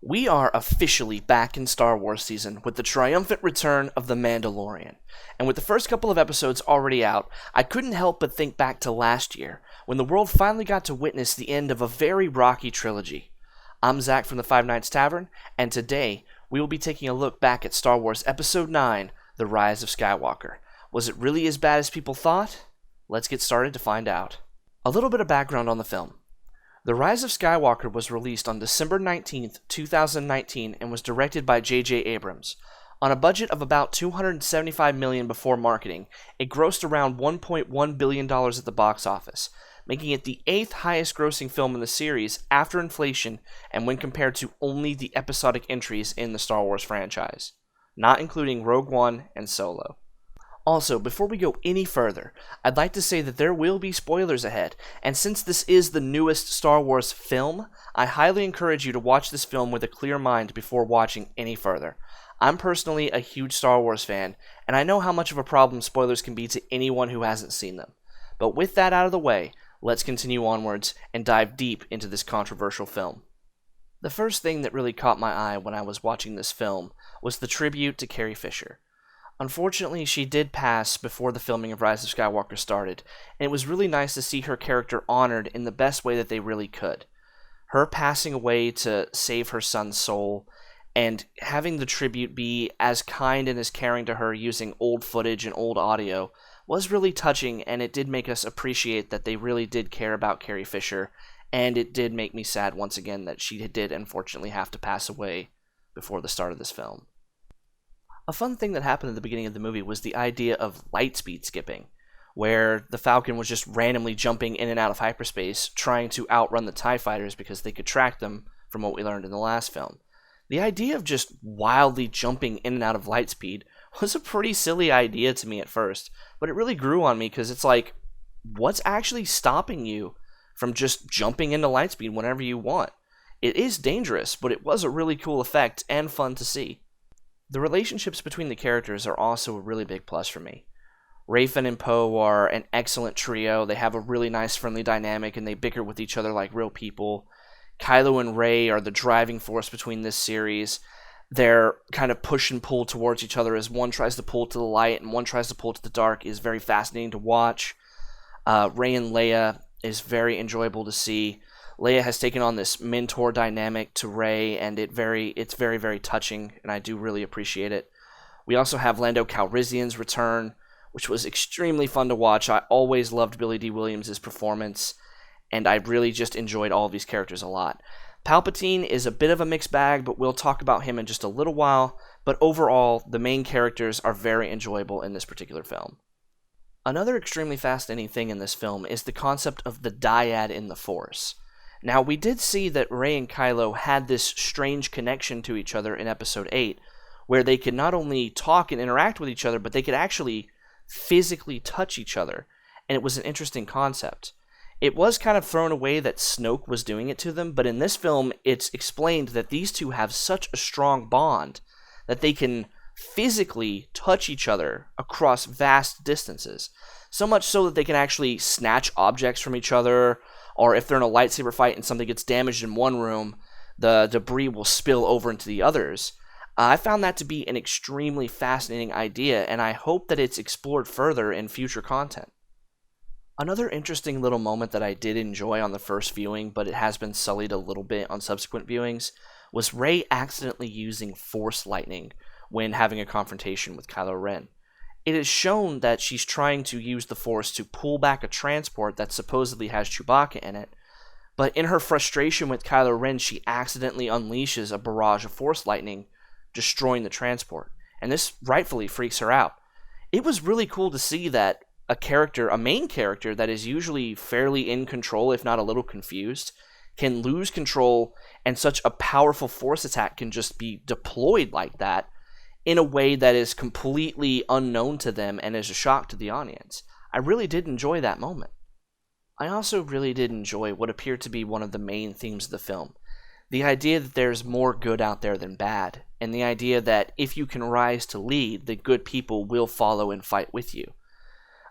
We are officially back in Star Wars season with the triumphant return of The Mandalorian. And with the first couple of episodes already out, I couldn't help but think back to last year, when the world finally got to witness the end of a very rocky trilogy. I'm Zach from the Five Knights Tavern, and today we will be taking a look back at Star Wars Episode 9, The Rise of Skywalker. Was it really as bad as people thought? Let's get started to find out. A little bit of background on the film. The Rise of Skywalker was released on December 19th, 2019 and was directed by J.J. Abrams. On a budget of about $275 million before marketing, it grossed around $1.1 billion at the box office, making it the 8th highest grossing film in the series after inflation and when compared to only the episodic entries in the Star Wars franchise, not including Rogue One and Solo. Also, before we go any further, I'd like to say that there will be spoilers ahead, and since this is the newest Star Wars film, I highly encourage you to watch this film with a clear mind before watching any further. I'm personally a huge Star Wars fan, and I know how much of a problem spoilers can be to anyone who hasn't seen them. But with that out of the way, let's continue onwards and dive deep into this controversial film. The first thing that really caught my eye when I was watching this film was the tribute to Carrie Fisher. Unfortunately, she did pass before the filming of Rise of Skywalker started, and it was really nice to see her character honored in the best way that they really could. Her passing away to save her son's soul, and having the tribute be as kind and as caring to her using old footage and old audio was really touching, and it did make us appreciate that they really did care about Carrie Fisher, and it did make me sad once again that she did unfortunately have to pass away before the start of this film. A fun thing that happened at the beginning of the movie was the idea of lightspeed skipping, where the Falcon was just randomly jumping in and out of hyperspace, trying to outrun the TIE fighters because they could track them from what we learned in the last film. The idea of just wildly jumping in and out of lightspeed was a pretty silly idea to me at first, but it really grew on me because it's like, what's actually stopping you from just jumping into lightspeed whenever you want? It is dangerous, but it was a really cool effect and fun to see. The relationships between the characters are also a really big plus for me. Rafin and Poe are an excellent trio. They have a really nice friendly dynamic and they bicker with each other like real people. Kylo and Rey are the driving force between this series. Their kind of push and pull towards each other as one tries to pull to the light and one tries to pull to the dark is very fascinating to watch. Rey and Leia is very enjoyable to see. Leia has taken on this mentor dynamic to Rey, and it's very, very touching, and I do really appreciate it. We also have Lando Calrissian's return, which was extremely fun to watch. I always loved Billy D. Williams' performance, and I really just enjoyed all of these characters a lot. Palpatine is a bit of a mixed bag, but we'll talk about him in just a little while, but overall, the main characters are very enjoyable in this particular film. Another extremely fascinating thing in this film is the concept of the dyad in the Force. Now, we did see that Rey and Kylo had this strange connection to each other in Episode 8, where they could not only talk and interact with each other, but they could actually physically touch each other, and it was an interesting concept. It was kind of thrown away that Snoke was doing it to them, but in this film, it's explained that these two have such a strong bond that they can physically touch each other across vast distances, so much so that they can actually snatch objects from each other, or if they're in a lightsaber fight and something gets damaged in one room, the debris will spill over into the others. I found that to be an extremely fascinating idea, and I hope that it's explored further in future content. Another interesting little moment that I did enjoy on the first viewing, but it has been sullied a little bit on subsequent viewings, was Rey accidentally using Force lightning when having a confrontation with Kylo Ren. It is shown that she's trying to use the Force to pull back a transport that supposedly has Chewbacca in it, but in her frustration with Kylo Ren, she accidentally unleashes a barrage of Force lightning, destroying the transport, and this rightfully freaks her out. It was really cool to see that a main character that is usually fairly in control, if not a little confused, can lose control, and such a powerful Force attack can just be deployed like that, in a way that is completely unknown to them and is a shock to the audience. I really did enjoy that moment. I also really did enjoy what appeared to be one of the main themes of the film. The idea that there's more good out there than bad, and the idea that if you can rise to lead, the good people will follow and fight with you.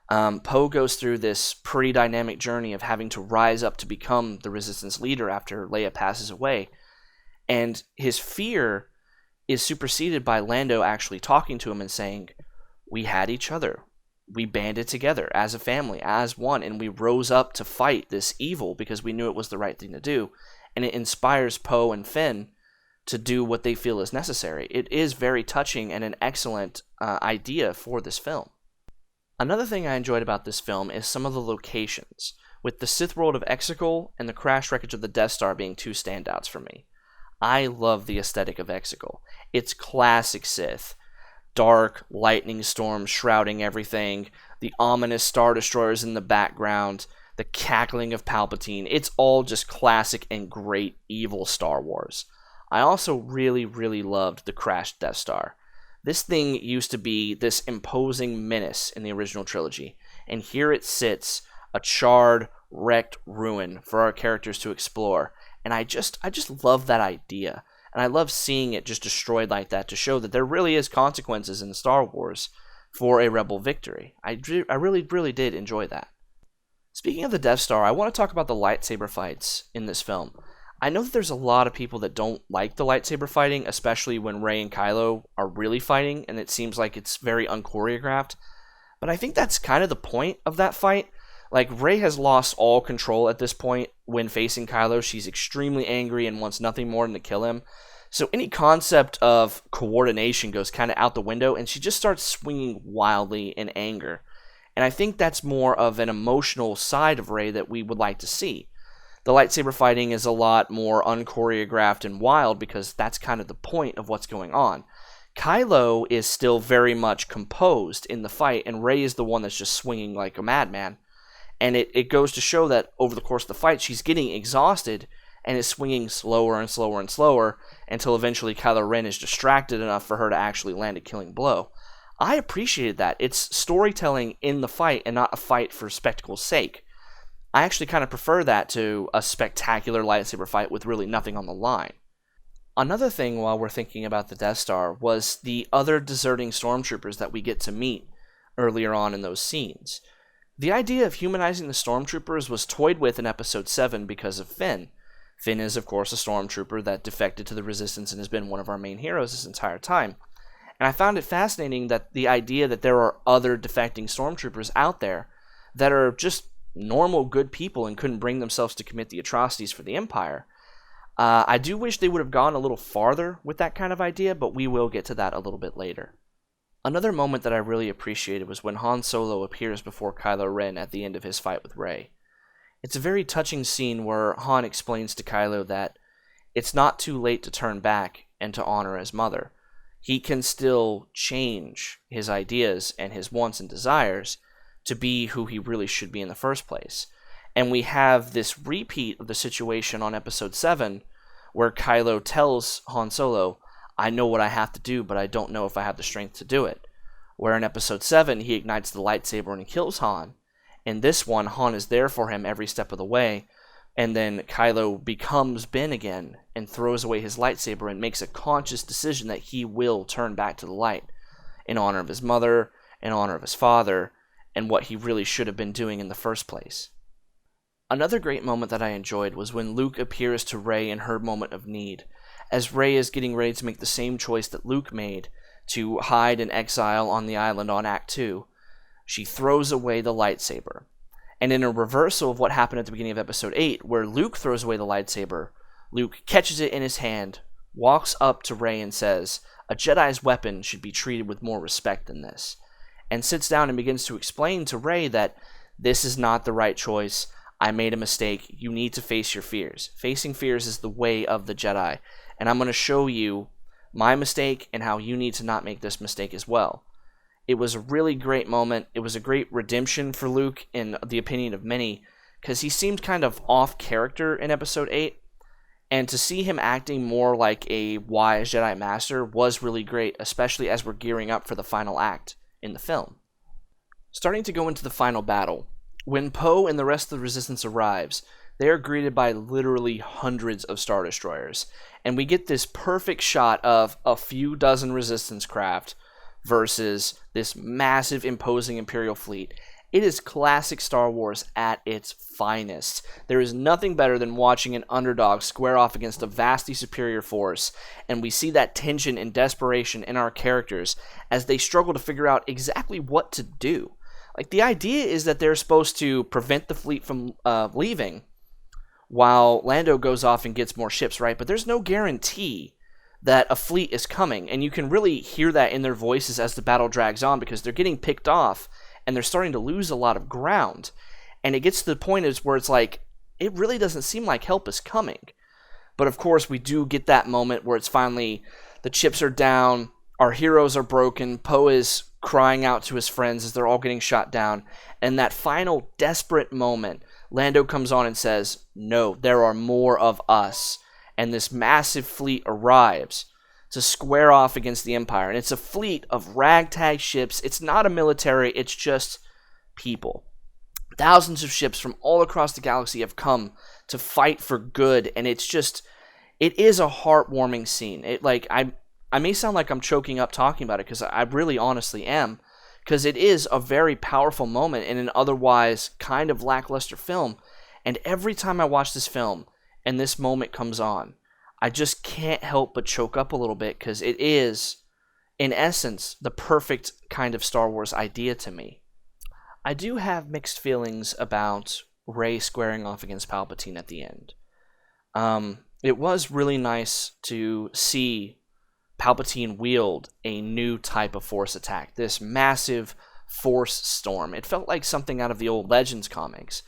Poe goes through this pretty dynamic journey of having to rise up to become the Resistance leader after Leia passes away, And his fear is superseded by Lando actually talking to him and saying, we had each other. We banded together as a family, as one, and we rose up to fight this evil because we knew it was the right thing to do. And it inspires Poe and Finn to do what they feel is necessary. It is very touching and an excellent idea for this film. Another thing I enjoyed about this film is some of the locations, with the Sith world of Exegol and the crash wreckage of the Death Star being two standouts for me. I love the aesthetic of Exegol. It's classic Sith. Dark, lightning storms shrouding everything, the ominous Star Destroyers in the background, the cackling of Palpatine. It's all just classic and great evil Star Wars. I also really, really loved the crashed Death Star. This thing used to be this imposing menace in the original trilogy, and here it sits, a charred, wrecked ruin for our characters to explore. And I just love that idea. And I love seeing it just destroyed like that to show that there really is consequences in Star Wars for a rebel victory. I really, really did enjoy that. Speaking of the Death Star, I want to talk about the lightsaber fights in this film. I know that there's a lot of people that don't like the lightsaber fighting, especially when Rey and Kylo are really fighting, and it seems like it's very unchoreographed. But I think that's kind of the point of that fight. Like, Rey has lost all control at this point when facing Kylo. She's extremely angry and wants nothing more than to kill him. So any concept of coordination goes kind of out the window, and she just starts swinging wildly in anger. And I think that's more of an emotional side of Rey that we would like to see. The lightsaber fighting is a lot more unchoreographed and wild because that's kind of the point of what's going on. Kylo is still very much composed in the fight, and Rey is the one that's just swinging like a madman. And it goes to show that over the course of the fight, she's getting exhausted and is swinging slower and slower and slower until eventually Kylo Ren is distracted enough for her to actually land a killing blow. I appreciated that. It's storytelling in the fight and not a fight for spectacle's sake. I actually kind of prefer that to a spectacular lightsaber fight with really nothing on the line. Another thing while we're thinking about the Death Star was the other deserting stormtroopers that we get to meet earlier on in those scenes. The idea of humanizing the stormtroopers was toyed with in Episode 7 because of Finn. Finn is, of course, a stormtrooper that defected to the Resistance and has been one of our main heroes this entire time. And I found it fascinating that the idea that there are other defecting stormtroopers out there that are just normal, good people and couldn't bring themselves to commit the atrocities for the Empire. I do wish they would have gone a little farther with that kind of idea, but we will get to that a little bit later. Another moment that I really appreciated was when Han Solo appears before Kylo Ren at the end of his fight with Rey. It's a very touching scene where Han explains to Kylo that it's not too late to turn back and to honor his mother. He can still change his ideas and his wants and desires to be who he really should be in the first place. And we have this repeat of the situation on Episode 7 where Kylo tells Han Solo, I know what I have to do, but I don't know if I have the strength to do it. Where in Episode 7, he ignites the lightsaber and kills Han. In this one, Han is there for him every step of the way, and then Kylo becomes Ben again and throws away his lightsaber and makes a conscious decision that he will turn back to the light in honor of his mother, in honor of his father, and what he really should have been doing in the first place. Another great moment that I enjoyed was when Luke appears to Rey in her moment of need, as Rey is getting ready to make the same choice that Luke made to hide in exile on the island on Act 2. She throws away the lightsaber. And in a reversal of what happened at the beginning of Episode 8, where Luke throws away the lightsaber, Luke catches it in his hand, walks up to Rey and says, a Jedi's weapon should be treated with more respect than this, and sits down and begins to explain to Rey that this is not the right choice. I made a mistake. You need to face your fears. Facing fears is the way of the Jedi, and I'm going to show you my mistake and how you need to not make this mistake as well. It was a really great moment. It was a great redemption for Luke, in the opinion of many, because he seemed kind of off character in Episode 8, and to see him acting more like a wise Jedi Master was really great, especially as we're gearing up for the final act in the film. Starting to go into the final battle, when Poe and the rest of the Resistance arrives, they are greeted by literally hundreds of Star Destroyers, and we get this perfect shot of a few dozen Resistance craft versus this massive, imposing Imperial fleet, It is classic Star Wars at its finest. There is nothing better than watching an underdog square off against a vastly superior force, and we see that tension and desperation in our characters as they struggle to figure out exactly what to do. Like, the idea is that they're supposed to prevent the fleet from leaving while Lando goes off and gets more ships, right? But there's no guarantee that a fleet is coming, and you can really hear that in their voices as the battle drags on because they're getting picked off and they're starting to lose a lot of ground. And it gets to the point where it's like, it really doesn't seem like help is coming. But of course, we do get that moment where it's finally, the chips are down, our heroes are broken, Poe is crying out to his friends as they're all getting shot down. And that final desperate moment, Lando comes on and says, "No, there are more of us." And this massive fleet arrives to square off against the Empire. And it's a fleet of ragtag ships. It's not a military, it's just people. Thousands of ships from all across the galaxy have come to fight for good, and it is a heartwarming scene. I may sound like I'm choking up talking about it, because I really honestly am, because it is a very powerful moment in an otherwise kind of lackluster film. And every time I watch this film and this moment comes on, I just can't help but choke up a little bit, because it is, in essence, the perfect kind of Star Wars idea to me. I do have mixed feelings about Rey squaring off against Palpatine at the end. It was really nice to see Palpatine wield a new type of Force attack, this massive Force storm. It felt like something out of the old Legends comics,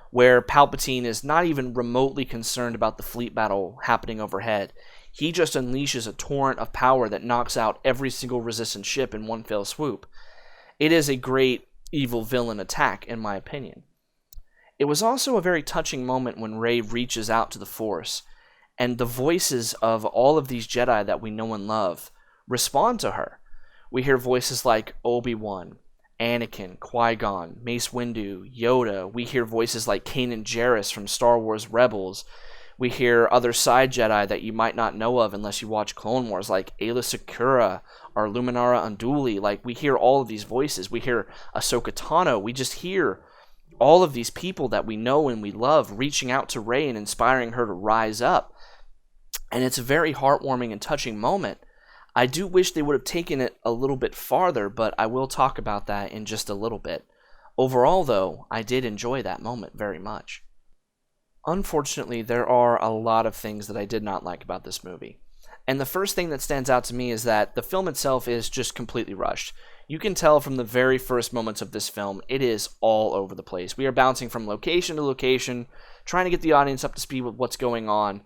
where Palpatine is not even remotely concerned about the fleet battle happening overhead. He just unleashes a torrent of power that knocks out every single Resistance ship in one fell swoop. It is a great evil villain attack, in my opinion. It was also a very touching moment when Rey reaches out to the Force, and the voices of all of these Jedi that we know and love respond to her. We hear voices like Obi-Wan, Anakin, Qui-Gon, Mace Windu, Yoda. We hear voices like Kanan Jarrus from Star Wars Rebels. We hear other side Jedi that you might not know of unless you watch Clone Wars, like Aayla Secura or Luminara Unduli. Like, we hear all of these voices. We hear Ahsoka Tano. We just hear all of these people that we know and we love reaching out to Rey and inspiring her to rise up. And it's a very heartwarming and touching moment. I do wish they would have taken it a little bit farther, but I will talk about that in just a little bit. Overall, though, I did enjoy that moment very much. Unfortunately, there are a lot of things that I did not like about this movie. And the first thing that stands out to me is that the film itself is just completely rushed. You can tell from the very first moments of this film, it is all over the place. We are bouncing from location to location, trying to get the audience up to speed with what's going on.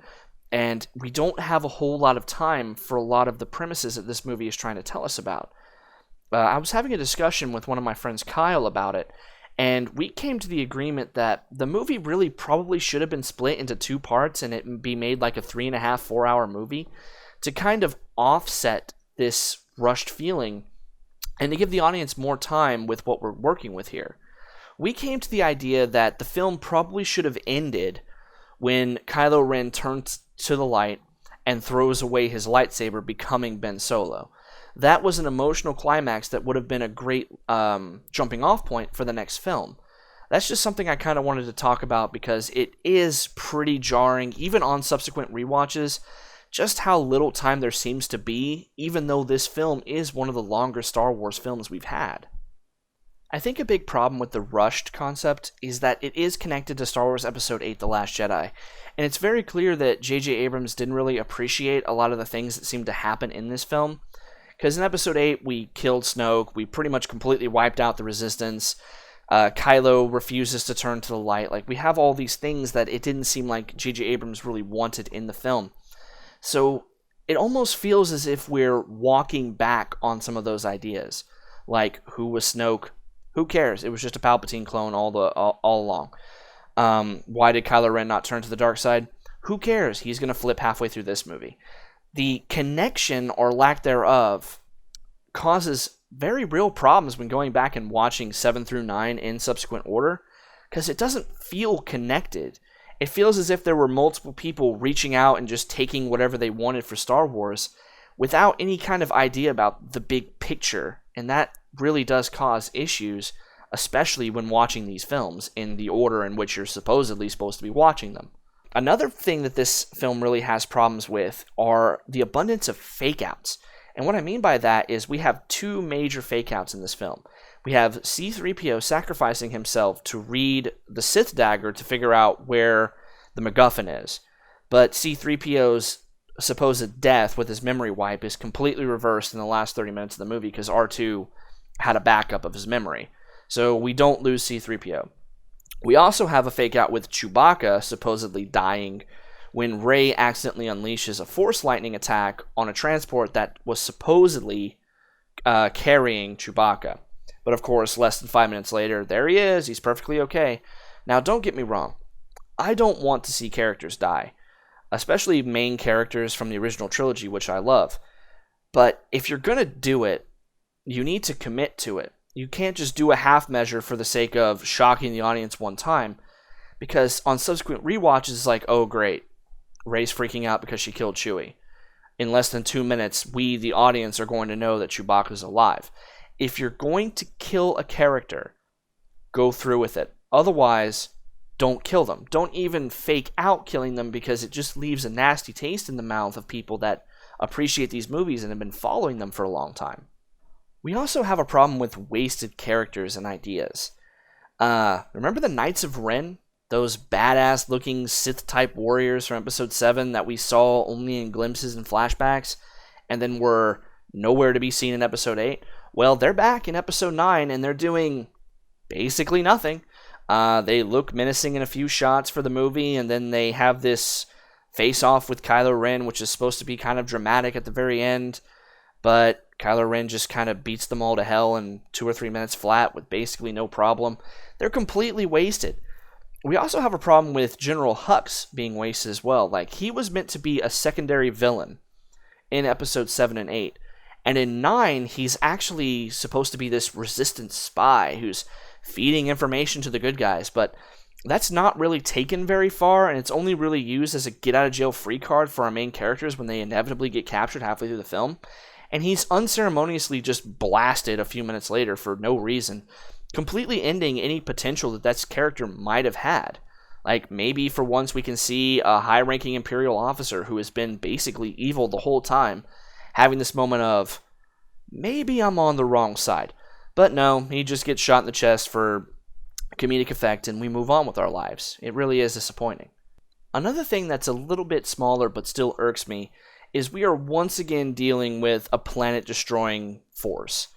And we don't have a whole lot of time for a lot of the premises that this movie is trying to tell us about. I was having a discussion with one of my friends, Kyle, about it, and we came to the agreement that the movie really probably should have been split into two parts and it be made like a 3.5, 4 hour movie to kind of offset this rushed feeling and to give the audience more time with what we're working with here. We came to the idea that the film probably should have ended when Kylo Ren turns to the light and throws away his lightsaber, becoming Ben Solo. That was an emotional climax that would have been a great jumping off point for the next film. That's just something I kind of wanted to talk about because it is pretty jarring, even on subsequent rewatches, just how little time there seems to be, even though this film is one of the longer Star Wars films we've had. I think a big problem with the rushed concept is that it is connected to Star Wars Episode 8, The Last Jedi, and it's very clear that J.J. Abrams didn't really appreciate a lot of the things that seemed to happen in this film, because in Episode 8, we killed Snoke, we pretty much completely wiped out the Resistance, Kylo refuses to turn to the light, like, we have all these things that it didn't seem like J.J. Abrams really wanted in the film. So, it almost feels as if we're walking back on some of those ideas, like, who was Snoke? Who cares? It was just a Palpatine clone all along. Why did Kylo Ren not turn to the dark side? Who cares? He's going to flip halfway through this movie. The connection, or lack thereof, causes very real problems when going back and watching 7 through 9 in subsequent order, because it doesn't feel connected. It feels as if there were multiple people reaching out and just taking whatever they wanted for Star Wars without any kind of idea about the big picture, and that really does cause issues especially when watching these films in the order in which you're supposedly supposed to be watching them. Another thing that this film really has problems with are the abundance of fake-outs. And what I mean by that is we have two major fake-outs in this film. We have C-3PO sacrificing himself to read the Sith dagger to figure out where the MacGuffin is. But C-3PO's supposed death with his memory wipe is completely reversed in the last 30 minutes of the movie because R2 had a backup of his memory. So we don't lose C-3PO. We also have a fake out with Chewbacca supposedly dying when Rey accidentally unleashes a Force lightning attack on a transport that was supposedly carrying Chewbacca. But of course, less than 5 minutes later, there he is, he's perfectly okay. Now, don't get me wrong. I don't want to see characters die, especially main characters from the original trilogy, which I love. But if you're going to do it, you need to commit to it. You can't just do a half measure for the sake of shocking the audience one time, because on subsequent rewatches, it's like, oh great, Rey's freaking out because she killed Chewie. In less than 2 minutes, we, the audience, are going to know that Chewbacca's alive. If you're going to kill a character, go through with it. Otherwise, don't kill them. Don't even fake out killing them, because it just leaves a nasty taste in the mouth of people that appreciate these movies and have been following them for a long time. We also have a problem with wasted characters and ideas. Remember the Knights of Ren? Those badass-looking Sith-type warriors from Episode 7 that we saw only in glimpses and flashbacks, and then were nowhere to be seen in Episode 8? Well, they're back in Episode 9, and they're doing basically nothing. They look menacing in a few shots for the movie, and then they have this face-off with Kylo Ren, which is supposed to be kind of dramatic at the very end, but Kylo Ren just kind of beats them all to hell in 2 or 3 minutes flat with basically no problem. They're completely wasted. We also have a problem with General Hux being wasted as well. Like, he was meant to be a secondary villain in Episode 7 and 8. And in 9, he's actually supposed to be this resistance spy who's feeding information to the good guys. But that's not really taken very far, and it's only really used as a get-out-of-jail-free card for our main characters when they inevitably get captured halfway through the film. And he's unceremoniously just blasted a few minutes later for no reason, completely ending any potential that character might have had. Like, maybe for once we can see a high-ranking Imperial officer who has been basically evil the whole time, having this moment of, maybe I'm on the wrong side. But no, he just gets shot in the chest for comedic effect, and we move on with our lives. It really is disappointing. Another thing that's a little bit smaller but still irks me is we are once again dealing with a planet-destroying force.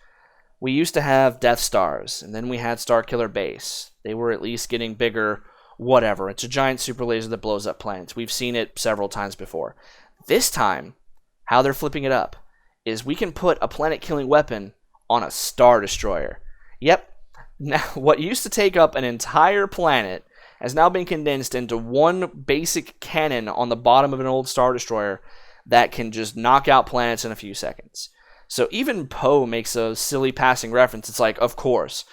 We used to have Death Stars, and then we had Starkiller Base. They were at least getting bigger, whatever. It's a giant super laser that blows up planets. We've seen it several times before. This time, how they're flipping it up is we can put a planet-killing weapon on a Star Destroyer. Yep. Now, what used to take up an entire planet has now been condensed into one basic cannon on the bottom of an old Star Destroyer that can just knock out planets in a few seconds. So even Poe makes a silly passing reference. It's like, of course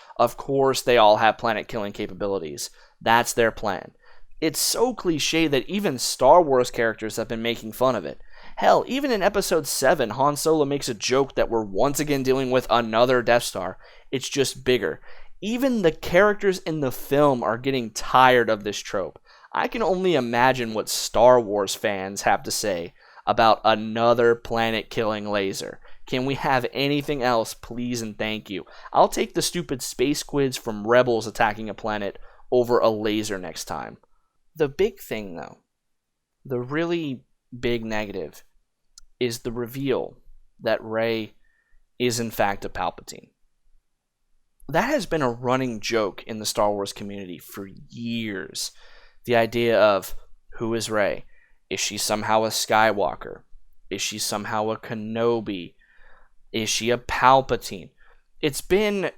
they all have planet-killing capabilities. That's their plan. It's so cliche that even Star Wars characters have been making fun of it. Hell, even in Episode 7, Han Solo makes a joke that we're once again dealing with another Death Star. It's just bigger. Even the characters in the film are getting tired of this trope. I can only imagine what Star Wars fans have to say about another planet-killing laser. Can we have anything else, please and thank you? I'll take the stupid space squids from Rebels attacking a planet over a laser next time. The big thing, though, the really big negative, is the reveal that Rey is in fact a Palpatine. That has been a running joke in the Star Wars community for years. The idea of, who is Rey? Is she somehow a Skywalker? Is she somehow a Kenobi? Is she a Palpatine? It's been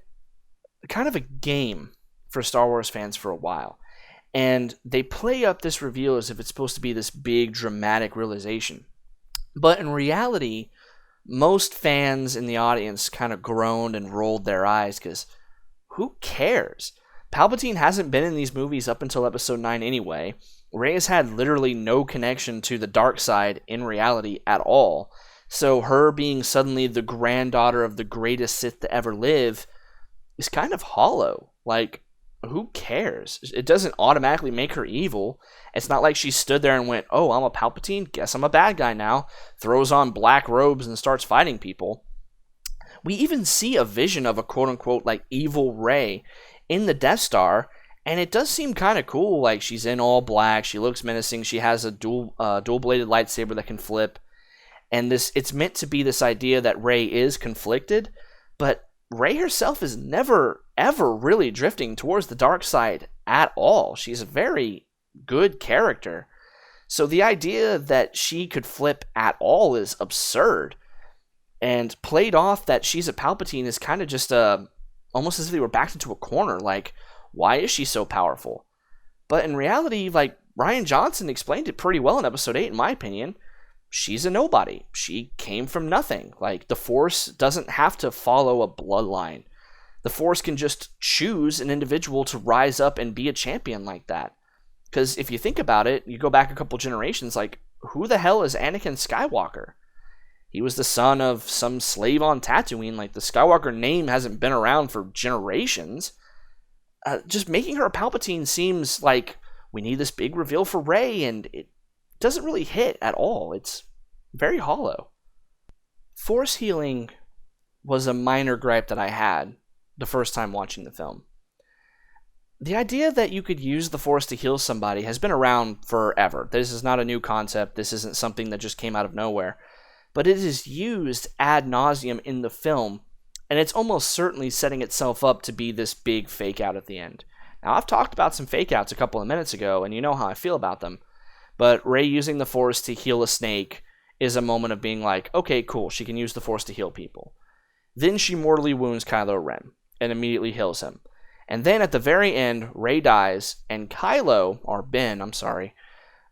kind of a game for Star Wars fans for a while. And they play up this reveal as if it's supposed to be this big dramatic realization. But in reality, most fans in the audience kind of groaned and rolled their eyes because who cares? Palpatine hasn't been in these movies up until Episode 9 anyway. Rey has had literally no connection to the dark side in reality at all. So her being suddenly the granddaughter of the greatest Sith to ever live is kind of hollow. Like, who cares? It doesn't automatically make her evil. It's not like she stood there and went, oh, I'm a Palpatine, guess I'm a bad guy now, throws on black robes and starts fighting people. We even see a vision of a quote-unquote, like, evil Rey in the Death Star, and it does seem kind of cool. Like, she's in all black, she looks menacing, she has a dual-bladed lightsaber that can flip, and it's meant to be this idea that Rey is conflicted, but Rey herself is never, ever really drifting towards the dark side at all. She's a very good character. So the idea that she could flip at all is absurd. And played off that she's a Palpatine is kind of just almost as if they were backed into a corner. Like, why is she so powerful? But in reality, like, Rian Johnson explained it pretty well in Episode 8, in my opinion. She's a nobody. She came from nothing. Like, the Force doesn't have to follow a bloodline. The Force can just choose an individual to rise up and be a champion like that. Because if you think about it, you go back a couple generations, like, who the hell is Anakin Skywalker? He was the son of some slave on Tatooine. Like, the Skywalker name hasn't been around for generations. Just making her a Palpatine seems like we need this big reveal for Rey, and it doesn't really hit at all. It's very hollow. Force healing was a minor gripe that I had the first time watching the film. The idea that you could use the Force to heal somebody has been around forever. This is not a new concept. This isn't something that just came out of nowhere. But it is used ad nauseum in the film, and it's almost certainly setting itself up to be this big fake out at the end. Now, I've talked about some fake outs a couple of minutes ago, and you know how I feel about them. But Rey using the Force to heal a snake is a moment of being like, okay, cool, she can use the Force to heal people. Then she mortally wounds Kylo Ren and immediately heals him. And then at the very end, Rey dies, and Kylo, or Ben,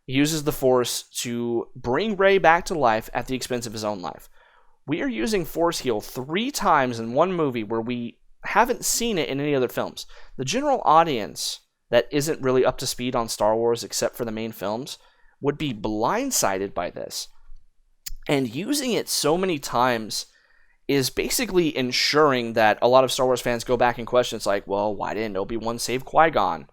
uses the Force to bring Rey back to life at the expense of his own life. We are using Force heal 3 times in one movie where we haven't seen it in any other films. The general audience that isn't really up to speed on Star Wars except for the main films would be blindsided by this. And using it so many times is basically ensuring that a lot of Star Wars fans go back and question, it's like, well, why didn't Obi-Wan save Qui-Gon?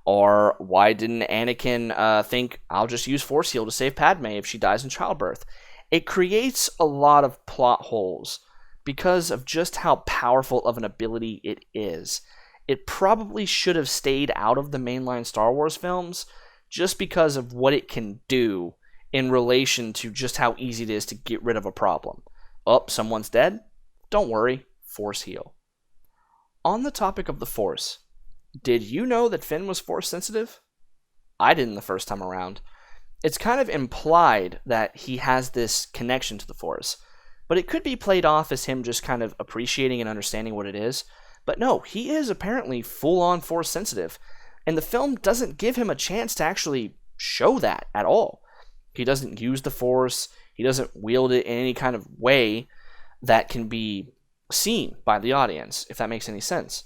Or why didn't Anakin think, I'll just use Force heal to save Padme if she dies in childbirth? It creates a lot of plot holes because of just how powerful of an ability it is. It probably should have stayed out of the mainline Star Wars films just because of what it can do in relation to just how easy it is to get rid of a problem. Oh, someone's dead? Don't worry, Force heal. On the topic of the Force, did you know that Finn was Force sensitive? I didn't the first time around. It's kind of implied that he has this connection to the Force, but it could be played off as him just kind of appreciating and understanding what it is. But no, he is apparently full-on Force sensitive, and the film doesn't give him a chance to actually show that at all. He doesn't use the Force, he doesn't wield it in any kind of way that can be seen by the audience, if that makes any sense.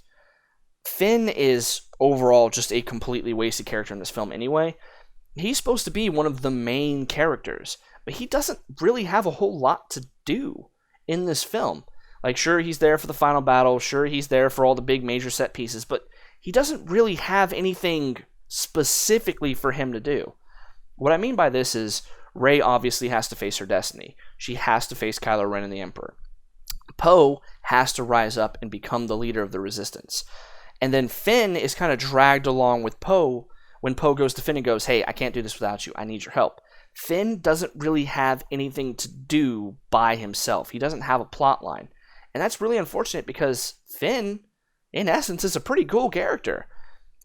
Finn is overall just a completely wasted character in this film anyway. He's supposed to be one of the main characters, but he doesn't really have a whole lot to do in this film. Like, sure, he's there for the final battle, sure, he's there for all the big major set pieces, but he doesn't really have anything specifically for him to do. What I mean by this is, Rey obviously has to face her destiny. She has to face Kylo Ren and the Emperor. Poe has to rise up and become the leader of the Resistance. And then Finn is kind of dragged along with Poe when Poe goes to Finn and goes, hey, I can't do this without you. I need your help. Finn doesn't really have anything to do by himself. He doesn't have a plot line. And that's really unfortunate because Finn, in essence, is a pretty cool character.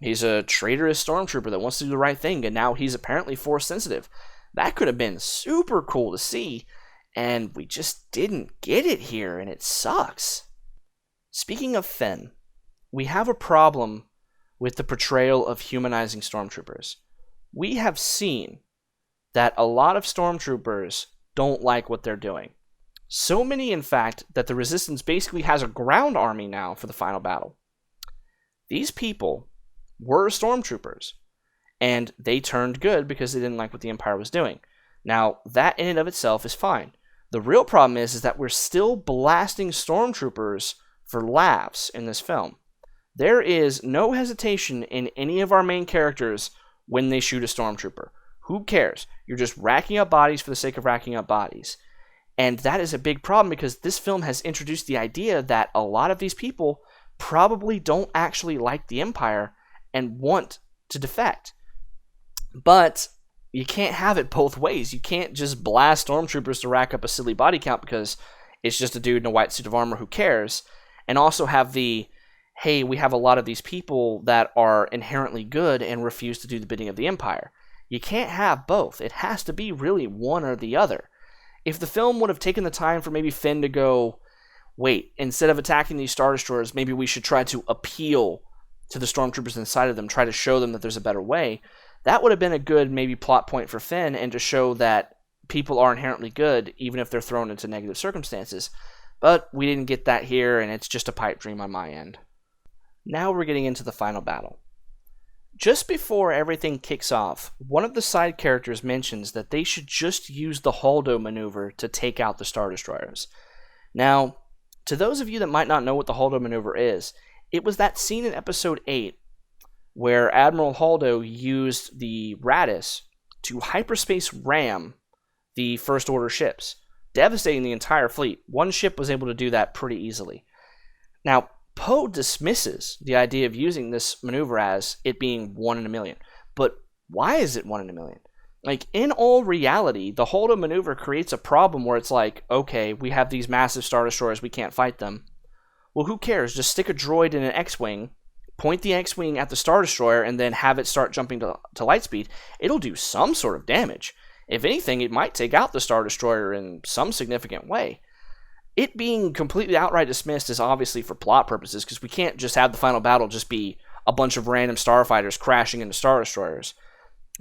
He's a traitorous stormtrooper that wants to do the right thing, and now he's apparently Force sensitive. That could have been super cool to see, and we just didn't get it here, and it sucks. Speaking of Finn, we have a problem with the portrayal of humanizing stormtroopers. We have seen that a lot of stormtroopers don't like what they're doing. So many, in fact, that the Resistance basically has a ground army now for the final battle. These people were stormtroopers, and they turned good because they didn't like what the Empire was doing. Now, that in and of itself is fine. The real problem is that we're still blasting stormtroopers for laughs in this film. There is no hesitation in any of our main characters when they shoot a stormtrooper. Who cares? You're just racking up bodies for the sake of racking up bodies. And that is a big problem because this film has introduced the idea that a lot of these people probably don't actually like the Empire and want to defect. But you can't have it both ways. You can't just blast stormtroopers to rack up a silly body count because it's just a dude in a white suit of armor who cares, and also have the, hey, we have a lot of these people that are inherently good and refuse to do the bidding of the Empire. You can't have both. It has to be really one or the other. If the film would have taken the time for maybe Finn to go, wait, instead of attacking these Star Destroyers, maybe we should try to appeal to the stormtroopers inside of them, try to show them that there's a better way, that would have been a good maybe plot point for Finn, and to show that people are inherently good even if they're thrown into negative circumstances. But we didn't get that here, and it's just a pipe dream on my end. Now we're getting into the final battle. Just before everything kicks off, one of the side characters mentions that they should just use the Holdo maneuver to take out the Star Destroyers. Now, to those of you that might not know what the Holdo maneuver is, it was that scene in Episode 8 where Admiral Holdo used the Raddus to hyperspace ram the First Order ships, devastating the entire fleet. One ship was able to do that pretty easily. Now, Poe dismisses the idea of using this maneuver as it being 1 in a million. But why is it 1 in a million? Like, in all reality, the Holdo maneuver creates a problem where it's like, okay, we have these massive Star Destroyers, we can't fight them. Well, who cares? Just stick a droid in an X-Wing, point the X-Wing at the Star Destroyer, and then have it start jumping to light speed. It'll do some sort of damage. If anything, it might take out the Star Destroyer in some significant way. It being completely outright dismissed is obviously for plot purposes, because we can't just have the final battle just be a bunch of random starfighters crashing into Star Destroyers.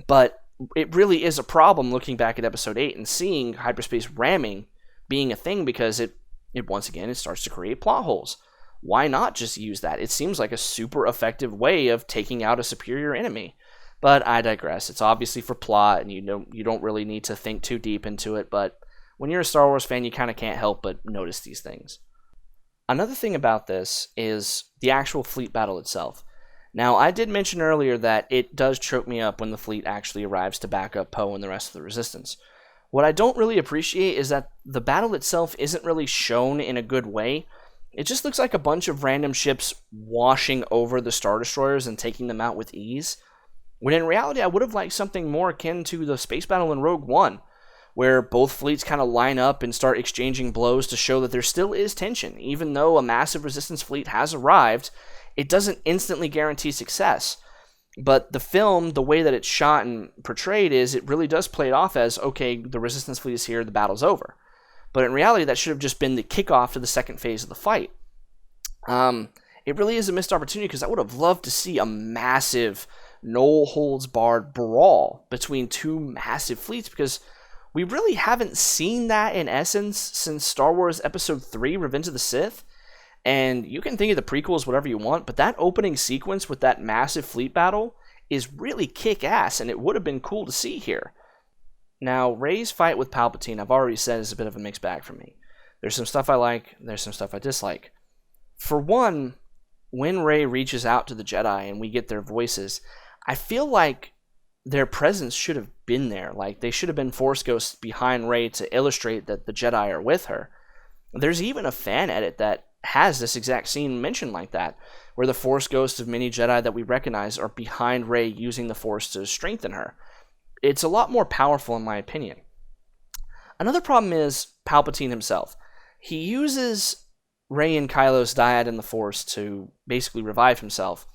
But it really is a problem looking back at Episode 8 and seeing hyperspace ramming being a thing, because it once again, it starts to create plot holes. Why not just use that? It seems like a super effective way of taking out a superior enemy. But I digress. It's obviously for plot, and you don't really need to think too deep into it, but when you're a Star Wars fan, you kind of can't help but notice these things. Another thing about this is the actual fleet battle itself. Now, I did mention earlier that it does choke me up when the fleet actually arrives to back up Poe and the rest of the Resistance. What I don't really appreciate is that the battle itself isn't really shown in a good way. It just looks like a bunch of random ships washing over the Star Destroyers and taking them out with ease. When in reality, I would have liked something more akin to the space battle in Rogue One, where both fleets kind of line up and start exchanging blows to show that there still is tension. Even though a massive Resistance fleet has arrived, it doesn't instantly guarantee success. But the film, the way that it's shot and portrayed, is it really does play it off as, okay, the Resistance fleet is here, the battle's over. But in reality, that should have just been the kickoff to the second phase of the fight. It really is a missed opportunity, because I would have loved to see a massive, no-holds-barred brawl between two massive fleets, because we really haven't seen that in essence since Star Wars Episode 3, Revenge of the Sith. And you can think of the prequels whatever you want, but that opening sequence with that massive fleet battle is really kick-ass, and it would have been cool to see here. Now, Rey's fight with Palpatine, I've already said, is a bit of a mixed bag for me. There's some stuff I like, there's some stuff I dislike. For one, when Rey reaches out to the Jedi and we get their voices, I feel like their presence should have been there. Like, they should have been Force ghosts behind Rey to illustrate that the Jedi are with her. There's even a fan edit that has this exact scene mentioned like that, where the Force ghosts of many Jedi that we recognize are behind Rey using the Force to strengthen her. It's a lot more powerful in my opinion. Another problem is Palpatine himself. He uses Rey and Kylo's dyad in the Force to basically revive himself,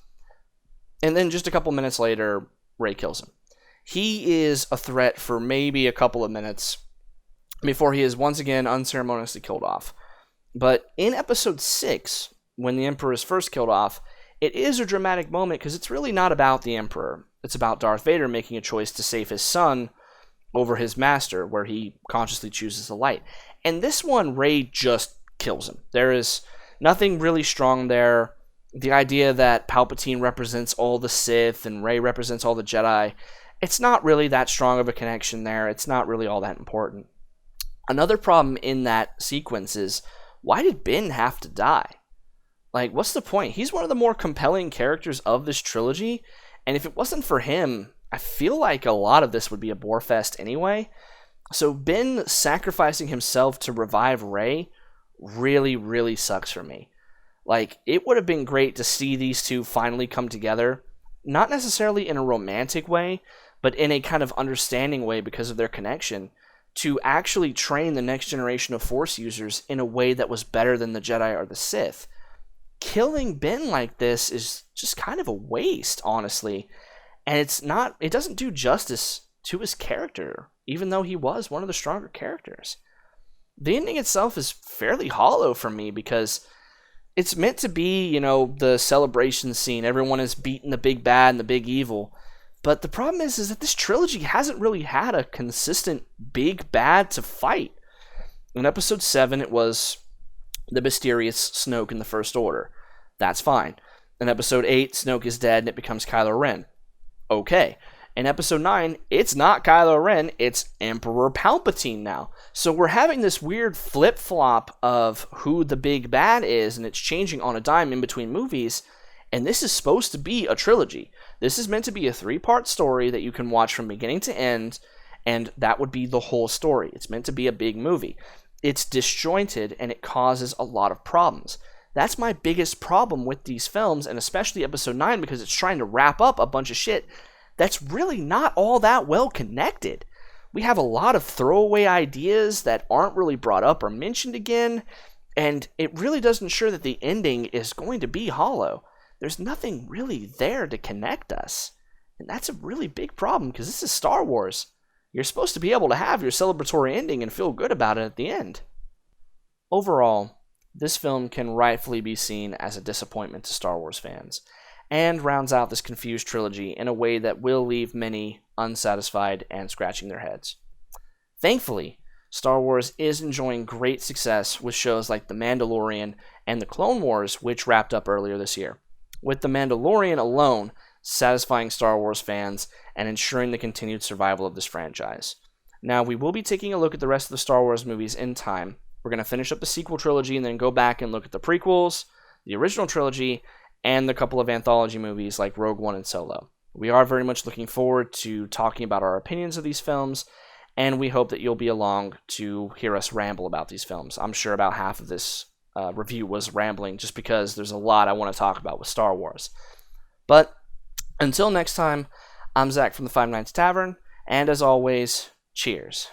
and then just a couple minutes later, Rey kills him. He is a threat for maybe a couple of minutes before he is once again unceremoniously killed off. But in Episode 6, when the Emperor is first killed off, it is a dramatic moment because it's really not about the Emperor. It's about Darth Vader making a choice to save his son over his master, where he consciously chooses the light. And this one, Rey just kills him. There is nothing really strong there. The idea that Palpatine represents all the Sith and Rey represents all the Jedi, it's not really that strong of a connection there. It's not really all that important. Another problem in that sequence is, why did Ben have to die? Like, what's the point? He's one of the more compelling characters of this trilogy, and if it wasn't for him, I feel like a lot of this would be a bore fest anyway. So Ben sacrificing himself to revive Rey really, really sucks for me. Like, it would have been great to see these two finally come together, not necessarily in a romantic way, but in a kind of understanding way because of their connection, to actually train the next generation of Force users in a way that was better than the Jedi or the Sith. Killing Ben like this is just kind of a waste, honestly, and it doesn't do justice to his character, even though he was one of the stronger characters. The ending itself is fairly hollow for me because it's meant to be, the celebration scene. Everyone is beating the big bad and the big evil. But the problem is that this trilogy hasn't really had a consistent big bad to fight. In Episode 7, it was the mysterious Snoke in the First Order. That's fine. In Episode 8, Snoke is dead and it becomes Kylo Ren. Okay. In Episode 9, it's not Kylo Ren, it's Emperor Palpatine now. So we're having this weird flip-flop of who the big bad is, and it's changing on a dime in between movies, and this is supposed to be a trilogy. This is meant to be a 3-part story that you can watch from beginning to end, and that would be the whole story. It's meant to be a big movie. It's disjointed, and it causes a lot of problems. That's my biggest problem with these films, and especially Episode 9, because it's trying to wrap up a bunch of shit that's really not all that well connected. We have a lot of throwaway ideas that aren't really brought up or mentioned again, and it really does ensure that the ending is going to be hollow. There's nothing really there to connect us, and that's a really big problem because this is Star Wars. You're supposed to be able to have your celebratory ending and feel good about it at the end. Overall, this film can rightfully be seen as a disappointment to Star Wars fans, and rounds out this confused trilogy in a way that will leave many unsatisfied and scratching their heads. Thankfully, Star Wars is enjoying great success with shows like The Mandalorian and The Clone Wars, which wrapped up earlier this year, with The Mandalorian alone satisfying Star Wars fans and ensuring the continued survival of this franchise. Now, we will be taking a look at the rest of the Star Wars movies in time. We're going to finish up the sequel trilogy and then go back and look at the prequels, the original trilogy, and the couple of anthology movies like Rogue One and Solo. We are very much looking forward to talking about our opinions of these films, and we hope that you'll be along to hear us ramble about these films. I'm sure about half of this review was rambling just because there's a lot I want to talk about with Star Wars. But until next time, I'm Zach from the Five Knights Tavern, and as always, cheers.